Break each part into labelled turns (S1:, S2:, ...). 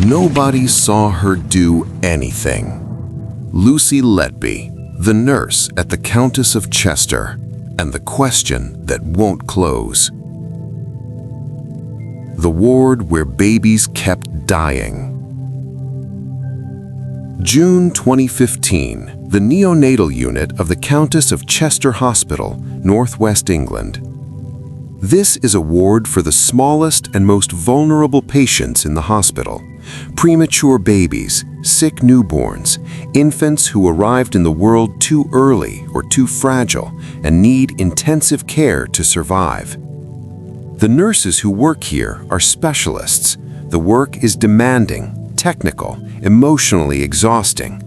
S1: Nobody saw her do anything. Lucy Letby, the nurse at the Countess of Chester, and the question that won't close. The ward where babies kept dying. June 2015, the neonatal unit of the Countess of Chester Hospital, Northwest England. This is a ward for the smallest and most vulnerable patients in the hospital: premature babies, sick newborns, infants who arrived in the world too early or too fragile and need intensive care to survive. The nurses who work here are specialists. The work is demanding, technical, emotionally exhausting.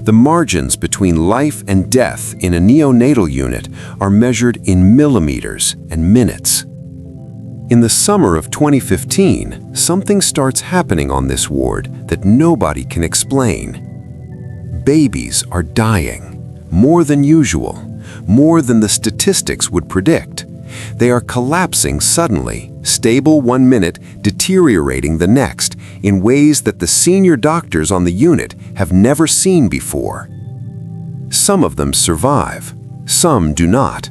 S1: The margins between life and death in a neonatal unit are measured in millimeters and minutes. In the summer of 2015, something starts happening on this ward that nobody can explain. Babies are dying, more than usual, more than the statistics would predict. They are collapsing suddenly, stable one minute, deteriorating the next, in ways that the senior doctors on the unit have never seen before. Some of them survive, some do not.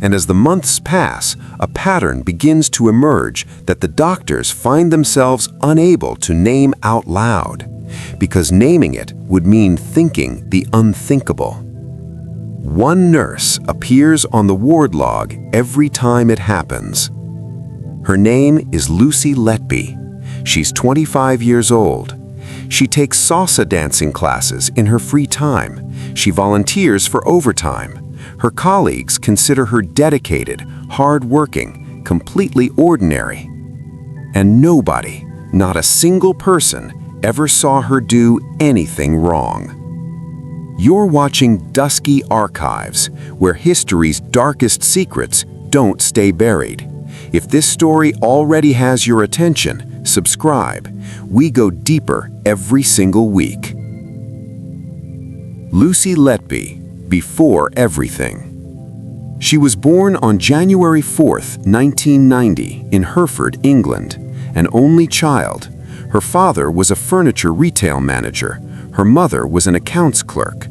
S1: And as the months pass, a pattern begins to emerge that the doctors find themselves unable to name out loud, because naming it would mean thinking the unthinkable. One nurse appears on the ward log every time it happens. Her name is Lucy Letby. She's 25 years old. She takes salsa dancing classes in her free time. She volunteers for overtime. Her colleagues consider her dedicated, hard-working, completely ordinary. And nobody, not a single person, ever saw her do anything wrong. You're watching Dusky Archives, where history's darkest secrets don't stay buried. If this story already has your attention, subscribe. We go deeper every single week. Lucy Letby, before everything. She was born on January 4th, 1990, in Hereford, England, an only child. Her father was a furniture retail manager. Her mother was an accounts clerk.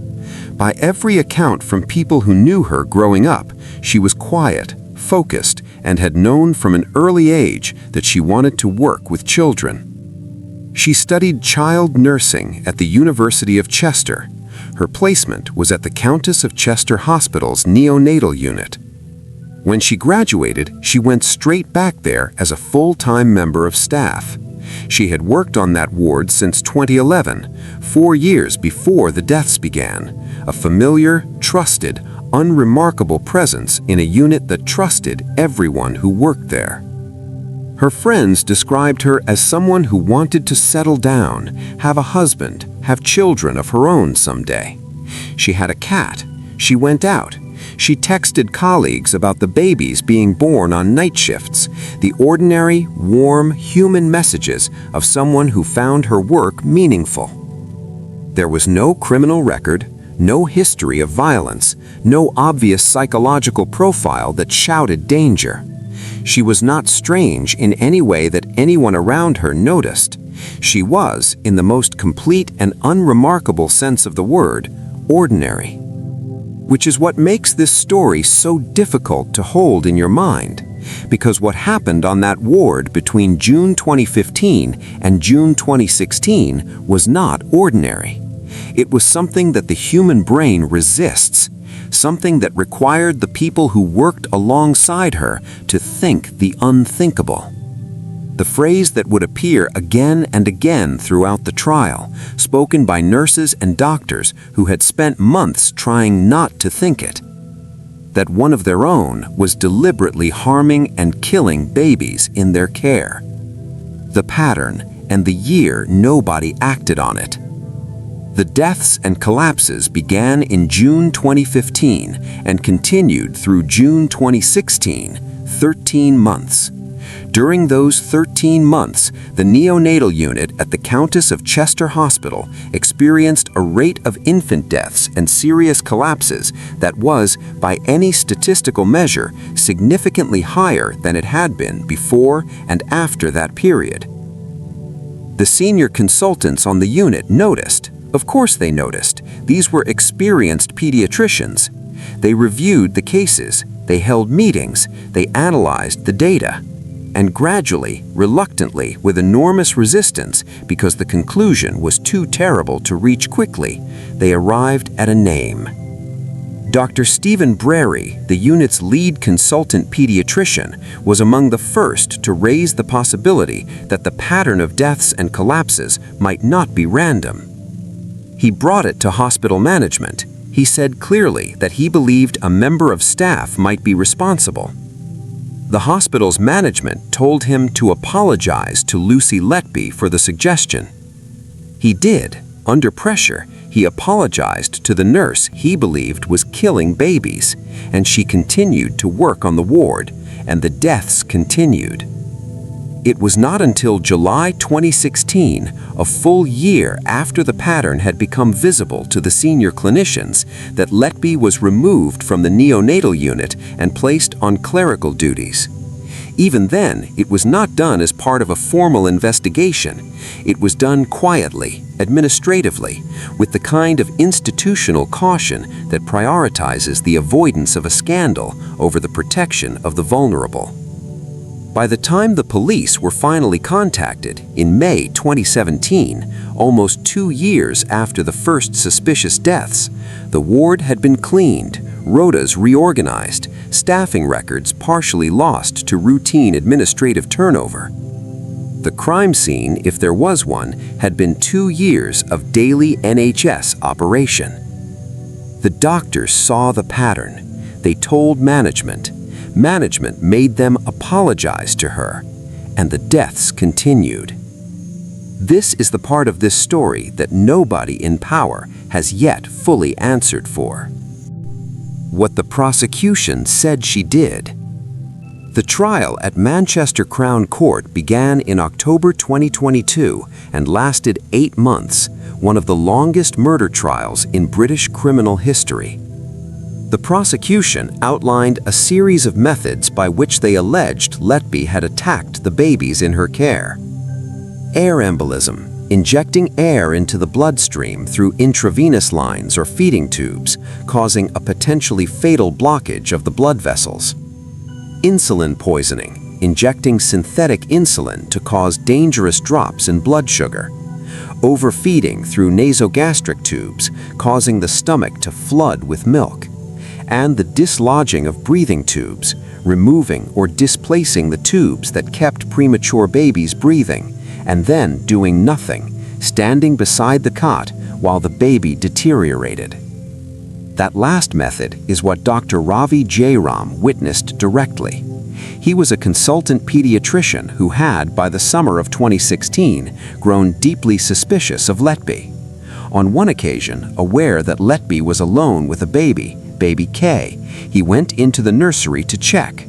S1: By every account from people who knew her growing up, she was quiet, focused, and had known from an early age that she wanted to work with children. She studied child nursing at the University of Chester. Her placement was at the Countess of Chester Hospital's neonatal unit. When she graduated, she went straight back there as a full-time member of staff. She had worked on that ward since 2011, 4 years before the deaths began, a familiar, trusted, unremarkable presence in a unit that trusted everyone who worked there. Her friends described her as someone who wanted to settle down, have a husband, have children of her own someday. She had a cat. She went out. She texted colleagues about the babies being born on night shifts, the ordinary, warm, human messages of someone who found her work meaningful. There was no criminal record, no history of violence, no obvious psychological profile that shouted danger. She was not strange in any way that anyone around her noticed. She was, in the most complete and unremarkable sense of the word, ordinary. Which is what makes this story so difficult to hold in your mind, because what happened on that ward between June 2015 and June 2016 was not ordinary. It was something that the human brain resists, something that required the people who worked alongside her to think the unthinkable. The phrase that would appear again and again throughout the trial, spoken by nurses and doctors who had spent months trying not to think it. That one of their own was deliberately harming and killing babies in their care. The pattern and the year nobody acted on it. The deaths and collapses began in June 2015 and continued through June 2016, 13 months. During those 13 months, the neonatal unit at the Countess of Chester Hospital experienced a rate of infant deaths and serious collapses that was, by any statistical measure, significantly higher than it had been before and after that period. The senior consultants on the unit noticed. Of course they noticed. These were experienced pediatricians. They reviewed the cases, they held meetings, they analyzed the data. And gradually, reluctantly, with enormous resistance, because the conclusion was too terrible to reach quickly, they arrived at a name. Dr. Stephen Brary, the unit's lead consultant pediatrician, was among the first to raise the possibility that the pattern of deaths and collapses might not be random. He brought it to hospital management. He said clearly that he believed a member of staff might be responsible. The hospital's management told him to apologize to Lucy Letby for the suggestion. He did. Under pressure, he apologized to the nurse he believed was killing babies, and she continued to work on the ward, and the deaths continued. It was not until July 2016, a full year after the pattern had become visible to the senior clinicians, that Letby was removed from the neonatal unit and placed on clerical duties. Even then, it was not done as part of a formal investigation. It was done quietly, administratively, with the kind of institutional caution that prioritizes the avoidance of a scandal over the protection of the vulnerable. By the time the police were finally contacted in May 2017, almost 2 years after the first suspicious deaths, the ward had been cleaned, rotas reorganized, staffing records partially lost to routine administrative turnover. The crime scene, if there was one, had been 2 years of daily NHS operation. The doctors saw the pattern. They told management. Management made them apologize to her, and the deaths continued. This is the part of this story that nobody in power has yet fully answered for. What the prosecution said she did. The trial at Manchester Crown Court began in October 2022 and lasted 8 months, one of the longest murder trials in British criminal history. The prosecution outlined a series of methods by which they alleged Letby had attacked the babies in her care. Air embolism, injecting air into the bloodstream through intravenous lines or feeding tubes, causing a potentially fatal blockage of the blood vessels. Insulin poisoning, injecting synthetic insulin to cause dangerous drops in blood sugar. Overfeeding through nasogastric tubes, causing the stomach to flood with milk. And the dislodging of breathing tubes, removing or displacing the tubes that kept premature babies breathing, and then doing nothing, standing beside the cot while the baby deteriorated. That last method is what Dr. Ravi Jairam witnessed directly. He was a consultant pediatrician who had, by the summer of 2016, grown deeply suspicious of Letby. On one occasion, aware that Letby was alone with a baby K, he went into the nursery to check.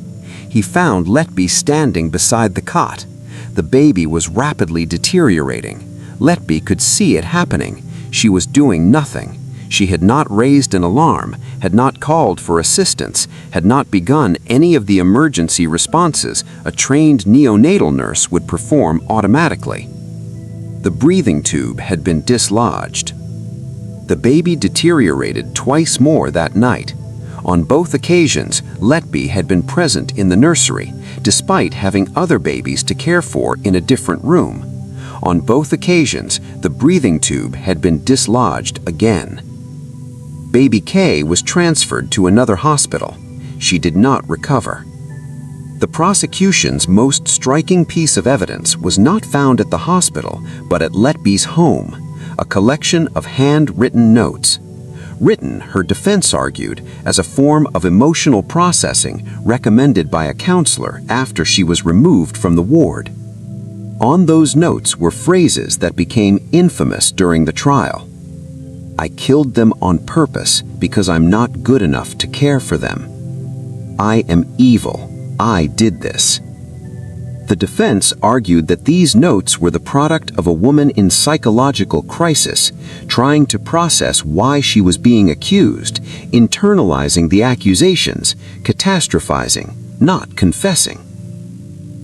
S1: He found Letby standing beside the cot. The baby was rapidly deteriorating. Letby could see it happening. She was doing nothing. She had not raised an alarm, had not called for assistance, had not begun any of the emergency responses a trained neonatal nurse would perform automatically. The breathing tube had been dislodged. The baby deteriorated twice more that night. On both occasions, Letby had been present in the nursery, despite having other babies to care for in a different room. On both occasions, the breathing tube had been dislodged again. Baby K was transferred to another hospital. She did not recover. The prosecution's most striking piece of evidence was not found at the hospital, but at Letby's home, a collection of handwritten notes. Written, her defense argued, as a form of emotional processing recommended by a counselor after she was removed from the ward. On those notes were phrases that became infamous during the trial. "I killed them on purpose because I'm not good enough to care for them. I am evil. I did this." The defense argued that these notes were the product of a woman in psychological crisis, trying to process why she was being accused, internalizing the accusations, catastrophizing, not confessing.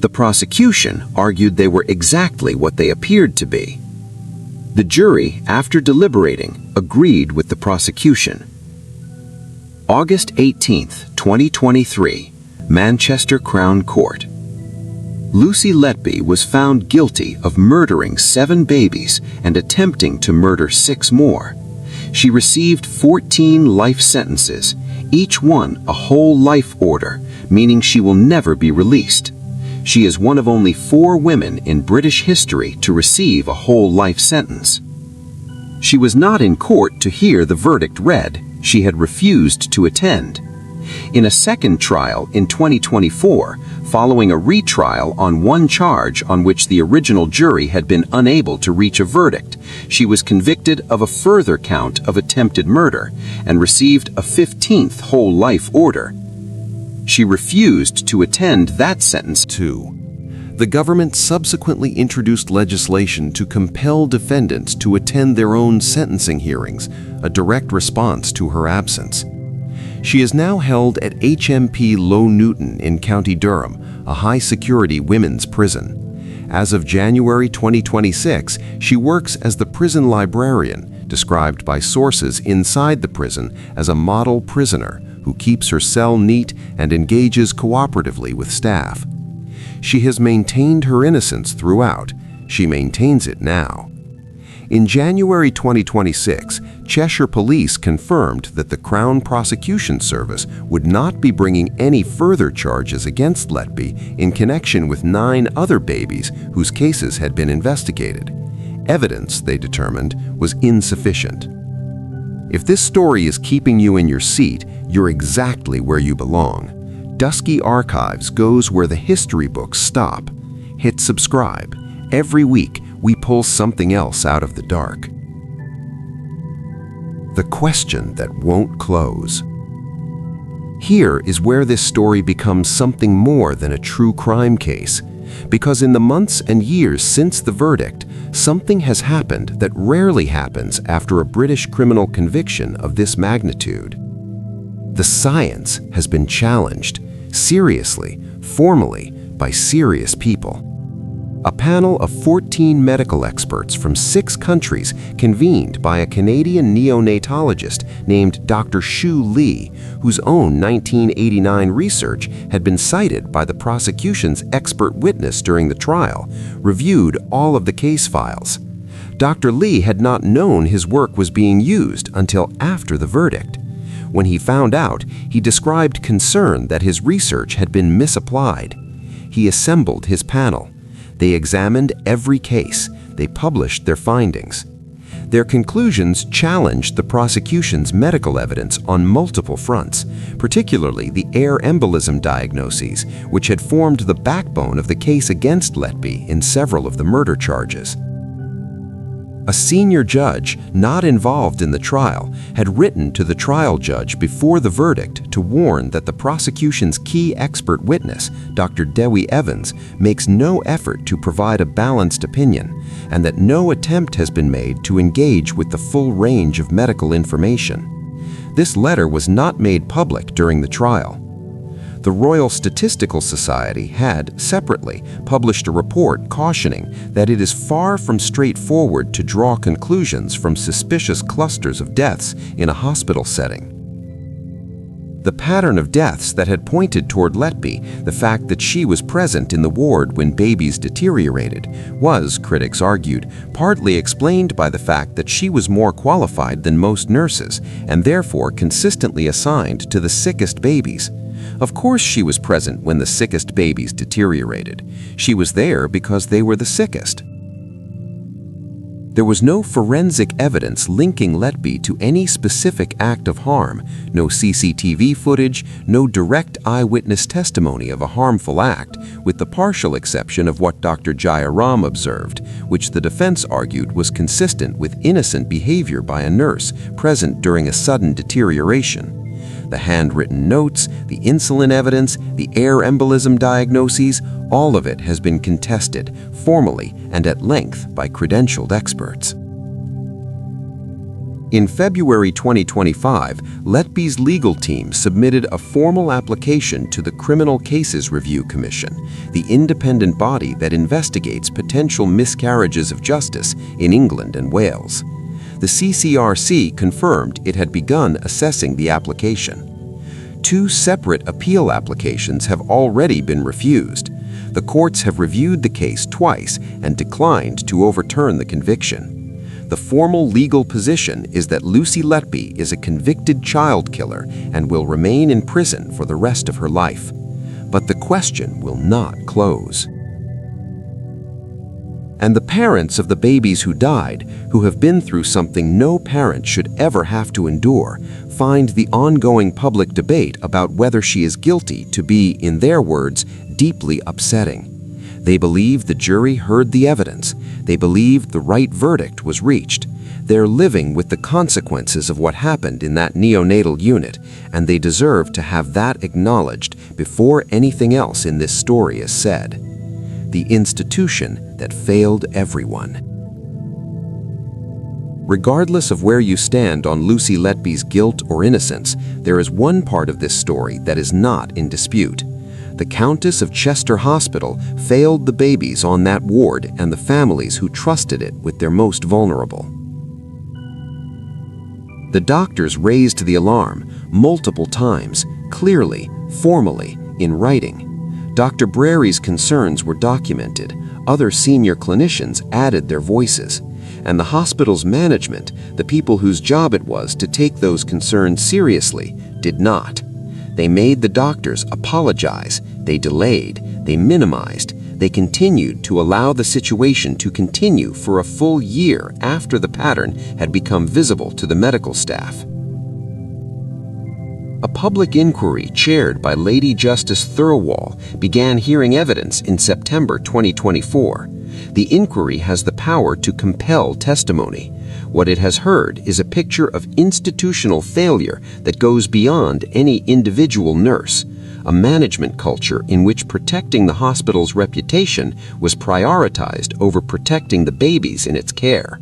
S1: The prosecution argued they were exactly what they appeared to be. The jury, after deliberating, agreed with the prosecution. August 18, 2023, Manchester Crown Court. Lucy Letby was found guilty of murdering 7 babies and attempting to murder 6 more. She received 14 life sentences, each one a whole life order, meaning she will never be released. She is one of only 4 women in British history to receive a whole life sentence. She was not in court to hear the verdict read. She had refused to attend. In a second trial in 2024, following a retrial on one charge on which the original jury had been unable to reach a verdict, she was convicted of a further count of attempted murder and received a 15th whole life order. She refused to attend that sentence.
S2: 2. The government subsequently introduced legislation to compel defendants to attend their own sentencing hearings, a direct response to her absence. She is now held at HMP Low Newton in County Durham, a high-security women's prison. As of January 2026, she works as the prison librarian, described by sources inside the prison as a model prisoner who keeps her cell neat and engages cooperatively with staff. She has maintained her innocence throughout. She maintains it now. In January 2026, Cheshire Police confirmed that the Crown Prosecution Service would not be bringing any further charges against Letby in connection with 9 other babies whose cases had been investigated. Evidence, they determined, was insufficient. If this story is keeping you in your seat, you're exactly where you belong. Dusky Archives goes where the history books stop. Hit subscribe. Every week, we pull something else out of the dark. The question that won't close. Here is where this story becomes something more than a true crime case, because in the months and years since the verdict, something has happened that rarely happens after a British criminal conviction of this magnitude. The science has been challenged, seriously, formally, by serious people. A panel of 14 medical experts from 6 countries convened by a Canadian neonatologist named Dr. Shu Lee, whose own 1989 research had been cited by the prosecution's expert witness during the trial, reviewed all of the case files. Dr. Lee had not known his work was being used until after the verdict. When he found out, he described concern that his research had been misapplied. He assembled his panel. They examined every case. They published their findings. Their conclusions challenged the prosecution's medical evidence on multiple fronts, particularly the air embolism diagnoses, which had formed the backbone of the case against Letby in several of the murder charges. A senior judge not involved in the trial had written to the trial judge before the verdict to warn that the prosecution's key expert witness, Dr. Dewi Evans, makes no effort to provide a balanced opinion, and that no attempt has been made to engage with the full range of medical information. This letter was not made public during the trial. The Royal Statistical Society had, separately, published a report cautioning that it is far from straightforward to draw conclusions from suspicious clusters of deaths in a hospital setting. The pattern of deaths that had pointed toward Letby, the fact that she was present in the ward when babies deteriorated, was, critics argued, partly explained by the fact that she was more qualified than most nurses and therefore consistently assigned to the sickest babies. Of course she was present when the sickest babies deteriorated. She was there because they were the sickest. There was no forensic evidence linking Letby to any specific act of harm, no CCTV footage, no direct eyewitness testimony of a harmful act, with the partial exception of what Dr. Jayaram observed, which the defense argued was consistent with innocent behavior by a nurse present during a sudden deterioration. The handwritten notes, the insulin evidence, the air embolism diagnoses, all of it has been contested, formally and at length by credentialed experts. In February 2025, Letby's legal team submitted a formal application to the Criminal Cases Review Commission, the independent body that investigates potential miscarriages of justice in England and Wales. The CCRC confirmed it had begun assessing the application. 2 separate appeal applications have already been refused. The courts have reviewed the case twice and declined to overturn the conviction. The formal legal position is that Lucy Letby is a convicted child killer and will remain in prison for the rest of her life. But the question will not close. And the parents of the babies who died, who have been through something no parent should ever have to endure, find the ongoing public debate about whether she is guilty to be, in their words, deeply upsetting. They believe the jury heard the evidence. They believe the right verdict was reached. They're living with the consequences of what happened in that neonatal unit, and they deserve to have that acknowledged before anything else in this story is said. The institution that failed everyone. Regardless of where you stand on Lucy Letby's guilt or innocence, there is one part of this story that is not in dispute. The Countess of Chester Hospital failed the babies on that ward and the families who trusted it with their most vulnerable. The doctors raised the alarm multiple times, clearly, formally, in writing. Dr. Brary's concerns were documented. Other senior clinicians added their voices. And the hospital's management, the people whose job it was to take those concerns seriously, did not. They made the doctors apologize, they delayed, they minimized, they continued to allow the situation to continue for a full year after the pattern had become visible to the medical staff. A public inquiry chaired by Lady Justice Thirlwall began hearing evidence in September 2024. The inquiry has the power to compel testimony. What it has heard is a picture of institutional failure that goes beyond any individual nurse, a management culture in which protecting the hospital's reputation was prioritized over protecting the babies in its care.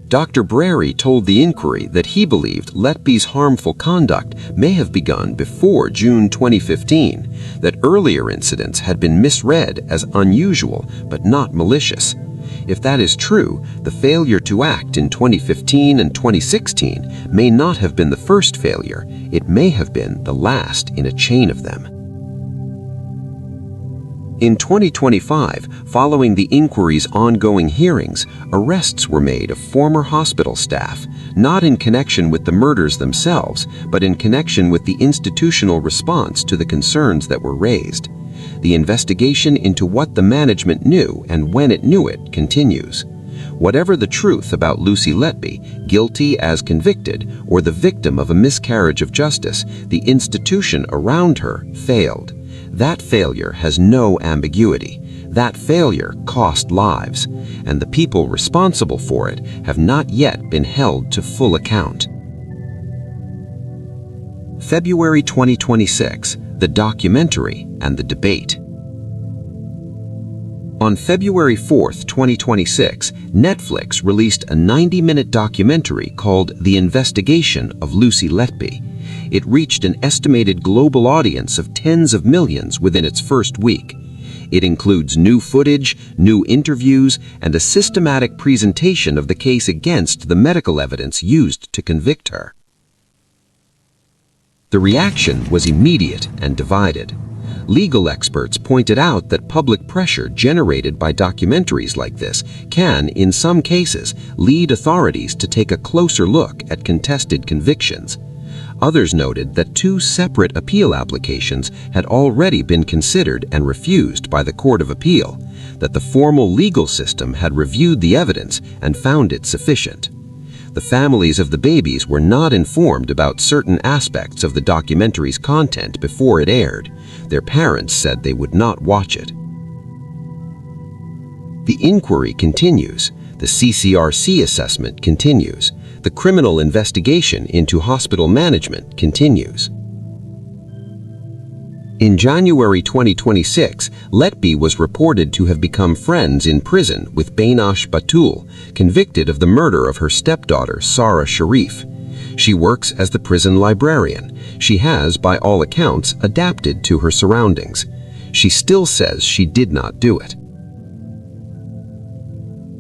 S2: Dr. Brary told the inquiry that he believed Letby's harmful conduct may have begun before June 2015, that earlier incidents had been misread as unusual but not malicious. If that is true, the failure to act in 2015 and 2016 may not have been the first failure, it may have been the last in a chain of them. In 2025, following the inquiry's ongoing hearings, arrests were made of former hospital staff, not in connection with the murders themselves, but in connection with the institutional response to the concerns that were raised. The investigation into what the management knew and when it knew it continues. Whatever the truth about Lucy Letby, guilty as convicted, or the victim of a miscarriage of justice, the institution around her failed. That failure has no ambiguity. That failure cost lives, and the people responsible for it have not yet been held to full account. February 2026, the documentary and the debate. On February 4, 2026, Netflix released a 90-minute documentary called The Investigation of Lucy Letby. It reached an estimated global audience of tens of millions within its first week. It includes new footage, new interviews, and a systematic presentation of the case against the medical evidence used to convict her. The reaction was immediate and divided. Legal experts pointed out that public pressure generated by documentaries like this can, in some cases, lead authorities to take a closer look at contested convictions. Others noted that 2 separate appeal applications had already been considered and refused by the Court of Appeal, that the formal legal system had reviewed the evidence and found it sufficient. The families of the babies were not informed about certain aspects of the documentary's content before it aired. Their parents said they would not watch it. The inquiry continues. The CCRC assessment continues. The criminal investigation into hospital management continues. In January 2026, Letby was reported to have become friends in prison with Bainosh Batul, convicted of the murder of her stepdaughter, Sara Sharif. She works as the prison librarian. She has, by all accounts, adapted to her surroundings. She still says she did not do it.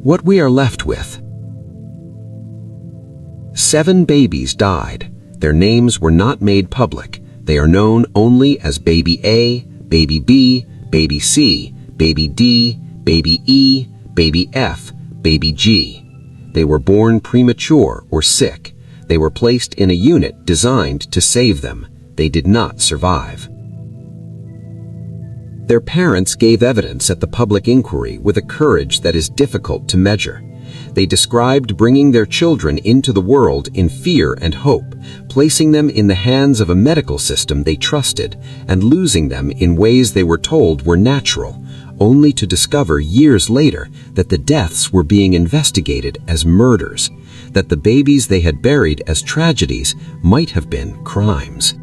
S2: What we are left with: 7 babies died. Their names were not made public. They are known only as Baby A, Baby B, Baby C, Baby D, Baby E, Baby F, Baby G. They were born premature or sick. They were placed in a unit designed to save them. They did not survive. Their parents gave evidence at the public inquiry with a courage that is difficult to measure. They described bringing their children into the world in fear and hope, placing them in the hands of a medical system they trusted, and losing them in ways they were told were natural, only to discover years later that the deaths were being investigated as murders, that the babies they had buried as tragedies might have been crimes.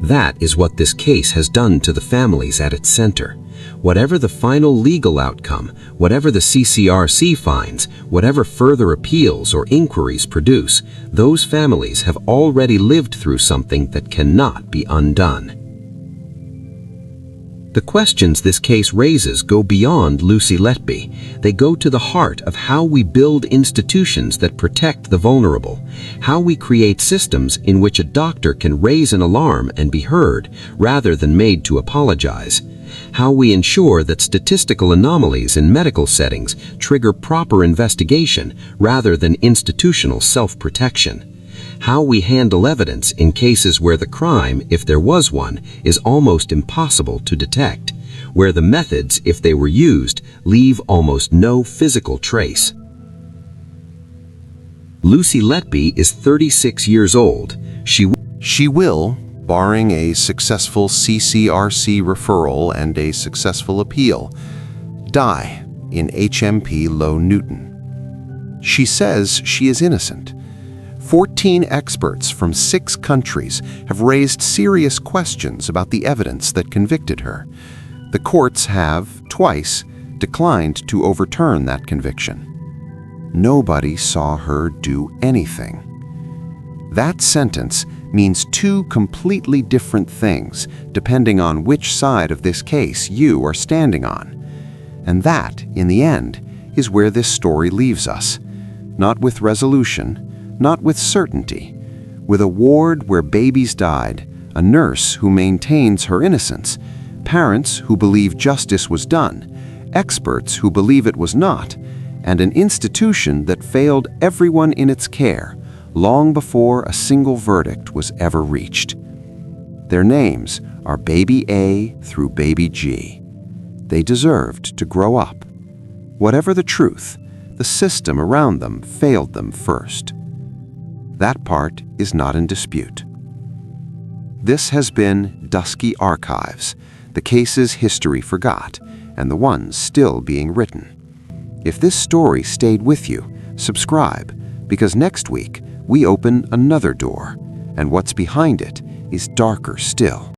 S2: That is what this case has done to the families at its center. Whatever the final legal outcome, whatever the CCRC finds, whatever further appeals or inquiries produce, those families have already lived through something that cannot be undone. The questions this case raises go beyond Lucy Letby. They go to the heart of how we build institutions that protect the vulnerable, how we create systems in which a doctor can raise an alarm and be heard rather than made to apologize, how we ensure that statistical anomalies in medical settings trigger proper investigation rather than institutional self-protection, how we handle evidence in cases where the crime, if there was one, is almost impossible to detect, where the methods, if they were used, leave almost no physical trace. Lucy Letby is 36 years old.
S1: She will, barring a successful CCRC referral and a successful appeal, die in HMP Low Newton. She says she is innocent. 14 experts from 6 countries have raised serious questions about the evidence that convicted her. The courts have, twice, declined to overturn that conviction. Nobody saw her do anything. That sentence means 2 completely different things depending on which side of this case you are standing on. And that, in the end, is where this story leaves us. Not with resolution, not with certainty, with a ward where babies died, a nurse who maintains her innocence, parents who believe justice was done, experts who believe it was not, and an institution that failed everyone in its care long before a single verdict was ever reached. Their names are Baby A through Baby G. They deserved to grow up. Whatever the truth, the system around them failed them first. That part is not in dispute. This has been Dusky Archives, the cases history forgot, and the ones still being written. If this story stayed with you, subscribe, because next week we open another door, and what's behind it is darker still.